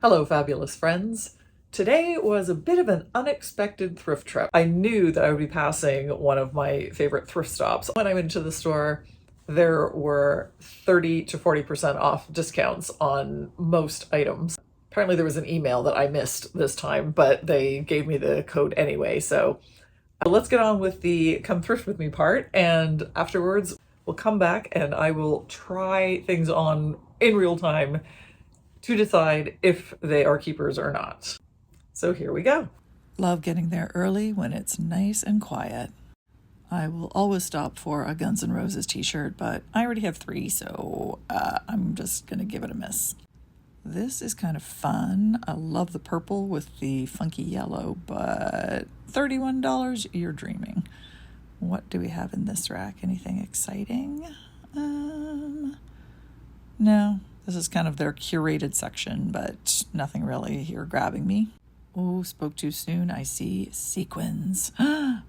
Hello, fabulous friends. Today was a bit of an unexpected thrift trip. I knew that I would be passing one of my favorite thrift stops. When I went to the store, there were 30 to 40% off discounts on most items. Apparently there was an email that I missed this time, but they gave me the code anyway. So let's get on with the come thrift with me part, and afterwards we'll come back and I will try things on in real time to decide if they are keepers or not. So here we go. Love getting there early when it's nice and quiet. I will always stop for a Guns N' Roses t-shirt, but I already have 3, so I'm just going to give it a miss. This is kind of fun. I love the purple with the funky yellow, but $31, you're dreaming. What do we have in this rack? Anything exciting? No. This is kind of their curated section, but nothing really here grabbing me. Oh, spoke too soon. I see sequins.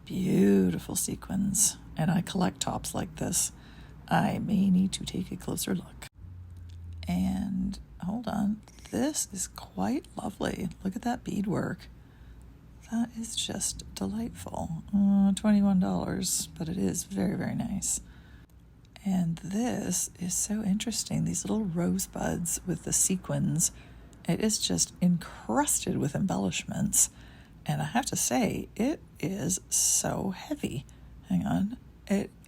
Beautiful sequins. And I collect tops like this. I may need to take a closer look. And hold on. This is quite lovely. Look at that beadwork. That is just delightful. $21, but it is very, very nice. And this is so interesting. These little rosebuds with the sequins. It is just encrusted with embellishments. And I have to say, it is so heavy. Hang on.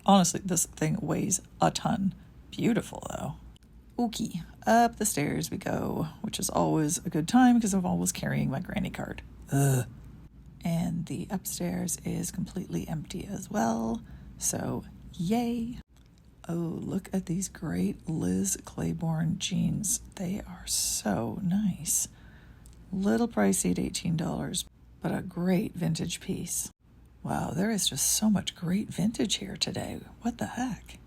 Honestly, this thing weighs a ton. Beautiful, though. Okay, up the stairs we go, which is always a good time because I'm always carrying my granny card. Ugh. And the upstairs is completely empty as well. So, yay. Oh, look at these great Liz Claiborne jeans. They are so nice. Little pricey at $18, but a great vintage piece. Wow, there is just so much great vintage here today. What the heck?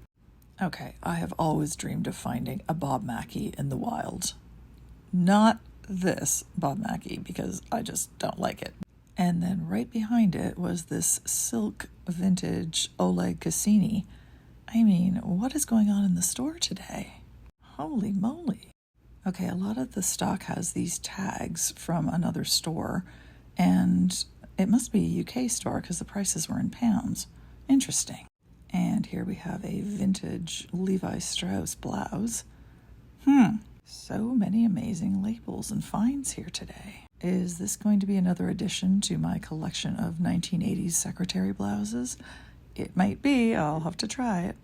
Okay, I have always dreamed of finding a Bob Mackie in the wild. Not this Bob Mackie, because I just don't like it. And then right behind it was this silk vintage Oleg Cassini. I mean, what is going on in the store today? Holy moly. Okay, a lot of the stock has these tags from another store, and it must be a UK store because the prices were in pounds. Interesting. And here we have a vintage Levi Strauss blouse. So many amazing labels and finds here today. Is this going to be another addition to my collection of 1980s secretary blouses? It might be. I'll have to try it.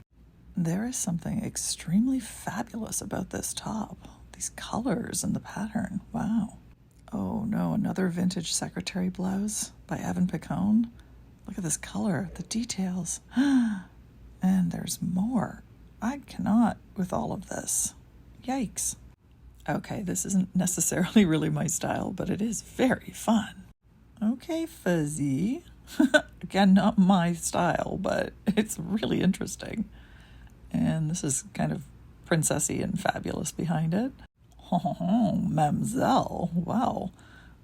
There is something extremely fabulous about this top. These colors and the pattern. Wow. Oh no, another vintage secretary blouse by Evan Picone. Look at this color, the details. And there's more. I cannot with all of this. Yikes. Okay, this isn't necessarily really my style, but it is very fun. Okay, fuzzy. Again, not my style, but it's really interesting. And this is kind of princessy and fabulous behind it. Oh, Mamselle. Wow.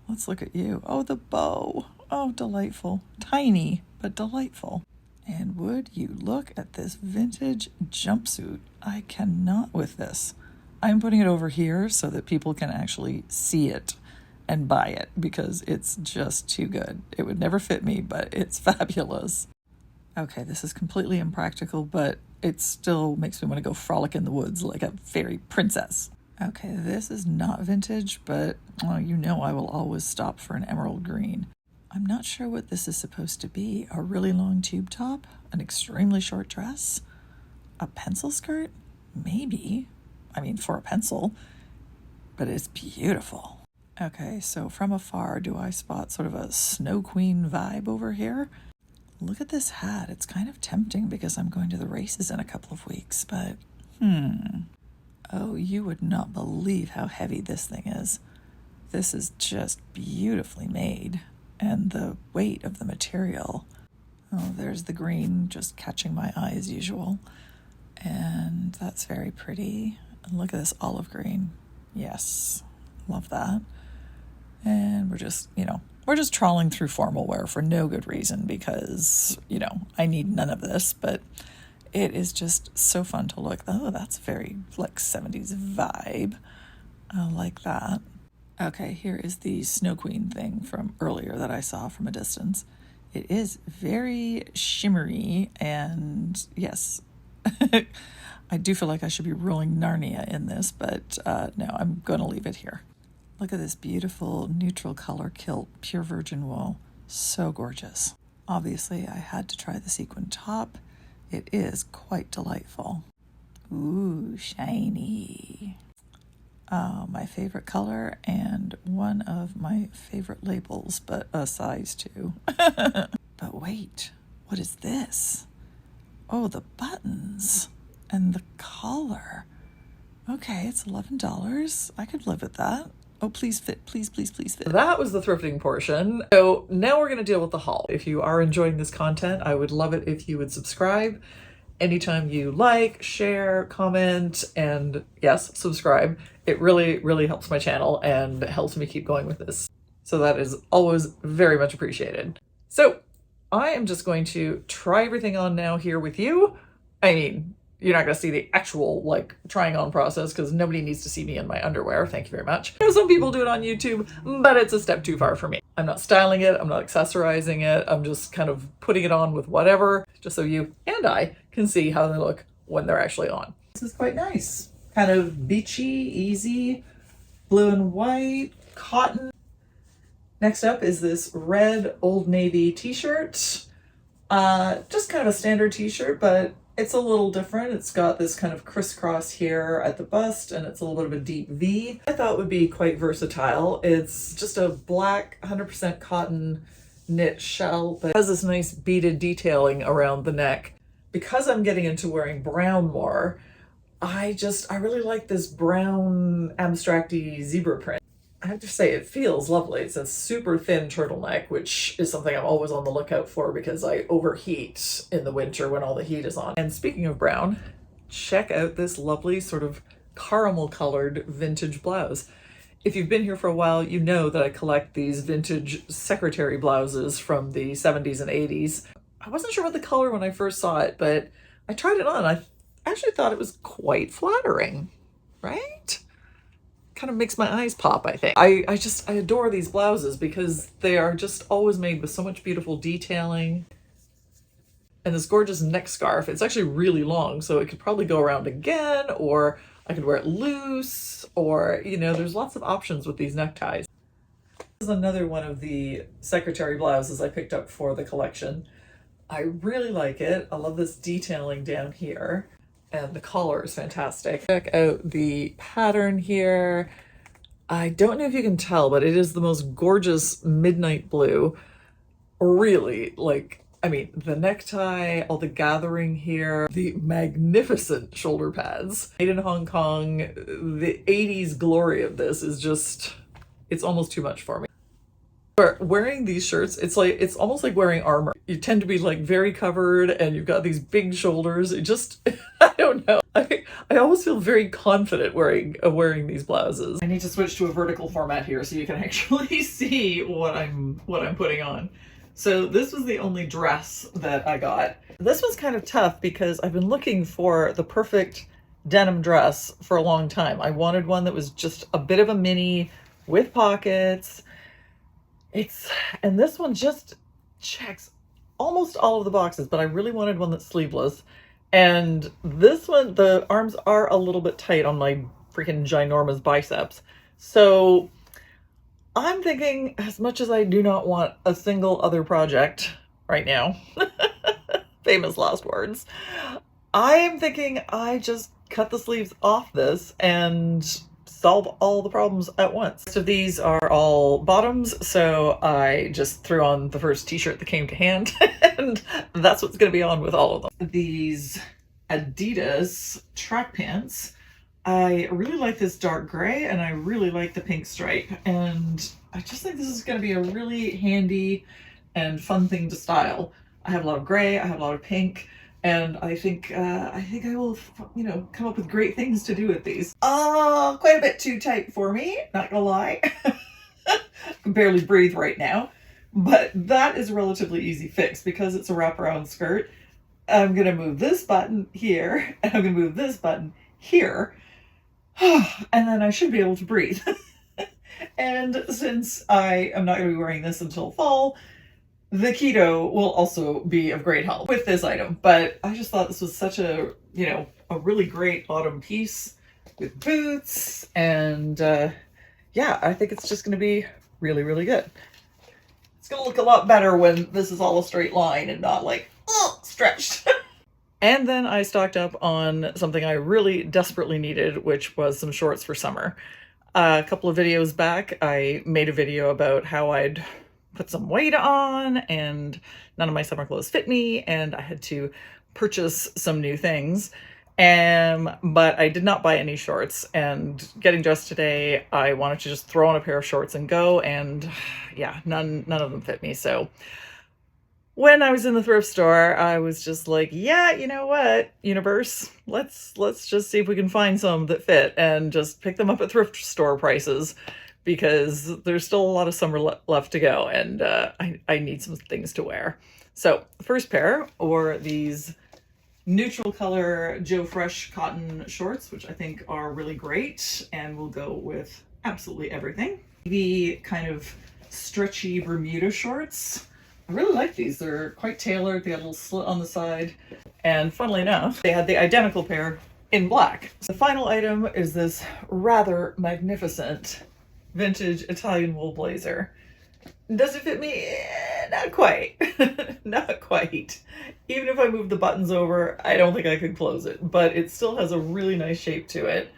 Let's look at you. Oh, the bow. Oh, delightful. Tiny, but delightful. And would you look at this vintage jumpsuit? I cannot with this. I'm putting it over here so that people can actually see it and buy it because it's just too good. It would never fit me, but it's fabulous. Okay, this is completely impractical, but it still makes me want to go frolic in the woods like a fairy princess. Okay, this is not vintage, but you know I will always stop for an emerald green. I'm not sure what this is supposed to be. A really long tube top? An extremely short dress? A pencil skirt? Maybe. I mean, for a pencil. But it's beautiful. Okay, so from afar, do I spot sort of a Snow Queen vibe over here? Look at this hat. It's kind of tempting because I'm going to the races in a couple of weeks, but Oh, you would not believe how heavy this thing is. This is just beautifully made. And the weight of the material. Oh, there's the green just catching my eye as usual. And that's very pretty. And look at this olive green. Yes, love that. And we're just trawling through formal wear for no good reason because, I need none of this, but it is just so fun to look. Oh, that's very like 70s vibe. I like that. Okay, here is the Snow Queen thing from earlier that I saw from a distance. It is very shimmery, and yes, I do feel like I should be rolling Narnia in this, but no, I'm going to leave it here. Look at this beautiful neutral color kilt, pure virgin wool. So gorgeous. Obviously, I had to try the sequin top. It is quite delightful. Ooh, shiny. Oh, my favorite color and one of my favorite labels, but a size 2. But wait, what is this? Oh, the buttons and the collar. Okay, it's $11. I could live with that. Oh, please fit. Please, please, please fit. That was the thrifting portion. So now we're going to deal with the haul. If you are enjoying this content, I would love it if you would subscribe. Anytime you like, share, comment, and yes, subscribe. It really, really helps my channel and helps me keep going with this. So that is always very much appreciated. So I am just going to try everything on now here with you. I mean, you're not going to see the actual like trying on process because nobody needs to see me in my underwear. Thank you very much. I know some people do it on YouTube, but it's a step too far for me. I'm not styling it. I'm not accessorizing it. I'm just kind of putting it on with whatever, just so you and I can see how they look when they're actually on. This is quite nice. Kind of beachy, easy, blue and white, cotton. Next up is this red Old Navy t-shirt. Just kind of a standard t-shirt, but it's a little different. It's got this kind of crisscross here at the bust, and it's a little bit of a deep V. I thought it would be quite versatile. It's just a black 100% cotton knit shell, but it has this nice beaded detailing around the neck. Because I'm getting into wearing brown more, I really like this brown abstract-y zebra print. I have to say, it feels lovely. It's a super thin turtleneck, which is something I'm always on the lookout for because I overheat in the winter when all the heat is on. And speaking of brown, check out this lovely sort of caramel colored vintage blouse. If you've been here for a while, you know that I collect these vintage secretary blouses from the 70s and 80s. I wasn't sure what the color when I first saw it, but I tried it on. I actually thought it was quite flattering, right? Kind of makes my eyes pop, I think. I adore these blouses because they are just always made with so much beautiful detailing. And this gorgeous neck scarf, it's actually really long, so it could probably go around again, or I could wear it loose, or, you know, there's lots of options with these neckties. This is another one of the secretary blouses I picked up for the collection. I really like it. I love this detailing down here. And the collar is fantastic. Check out the pattern here. I don't know if you can tell, but it is the most gorgeous midnight blue. Really, like, I mean, the necktie, all the gathering here, the magnificent shoulder pads. Made in Hong Kong, the 80s glory of this is just, it's almost too much for me. Wearing these shirts, it's almost like wearing armor. You tend to be like very covered and you've got these big shoulders. It just, I don't know. I always feel very confident wearing these blouses. I need to switch to a vertical format here so you can actually see what I'm putting on. So this was the only dress that I got. This was kind of tough because I've been looking for the perfect denim dress for a long time. I wanted one that was just a bit of a mini with pockets. And this one just checks almost all of the boxes, but I really wanted one that's sleeveless. And this one, the arms are a little bit tight on my freaking ginormous biceps. So I'm thinking, as much as I do not want a single other project right now, famous last words, I am thinking I just cut the sleeves off this and solve all the problems at once. So these are all bottoms, so I just threw on the first t-shirt that came to hand, and that's what's going to be on with all of them. These Adidas track pants, I really like this dark gray, and I really like the pink stripe, and I just think this is going to be a really handy and fun thing to style. I have a lot of gray, I have a lot of pink, and I think I will, you know, come up with great things to do with these. Quite a bit too tight for me, not gonna lie. I can barely breathe right now, but that is a relatively easy fix because it's a wraparound skirt. I'm gonna move this button here, and I'm gonna move this button here, and then I should be able to breathe. And since I am not going to be wearing this until fall, the keto will also be of great help with this item. But I just thought this was such a, you know, a really great autumn piece with boots. And yeah, I think it's just going to be really, really good. It's going to look a lot better when this is all a straight line and not like, oh, stretched. And then I stocked up on something I really desperately needed, which was some shorts for summer. A couple of videos back, I made a video about how I'd put some weight on and none of my summer clothes fit me and I had to purchase some new things. But I did not buy any shorts, and getting dressed today, I wanted to just throw on a pair of shorts and go, and yeah, none of them fit me. So when I was in the thrift store, I was just like, yeah, you know what, universe, let's just see if we can find some that fit and just pick them up at thrift store prices, because there's still a lot of summer left to go, and I need some things to wear. So the first pair were these neutral color Joe Fresh cotton shorts, which I think are really great and will go with absolutely everything. The kind of stretchy Bermuda shorts. I really like these. They're quite tailored. They got a little slit on the side. And funnily enough, they had the identical pair in black. The final item is this rather magnificent vintage Italian wool blazer. Does it fit me? Not quite. Not quite. Even if I move the buttons over, I don't think I could close it, but it still has a really nice shape to it.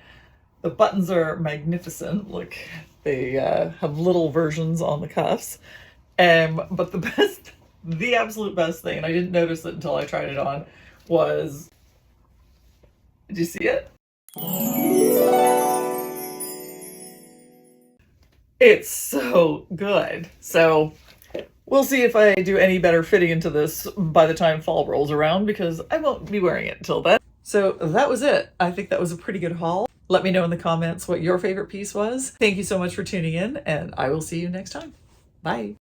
The buttons are magnificent. Look, they have little versions on the cuffs. But the absolute best thing, and I didn't notice it until I tried it on, was, did you see it? It's so good. So we'll see if I do any better fitting into this by the time fall rolls around, because I won't be wearing it until then. So that was it. I think that was a pretty good haul. Let me know in the comments what your favorite piece was. Thank you so much for tuning in, and I will see you next time. Bye.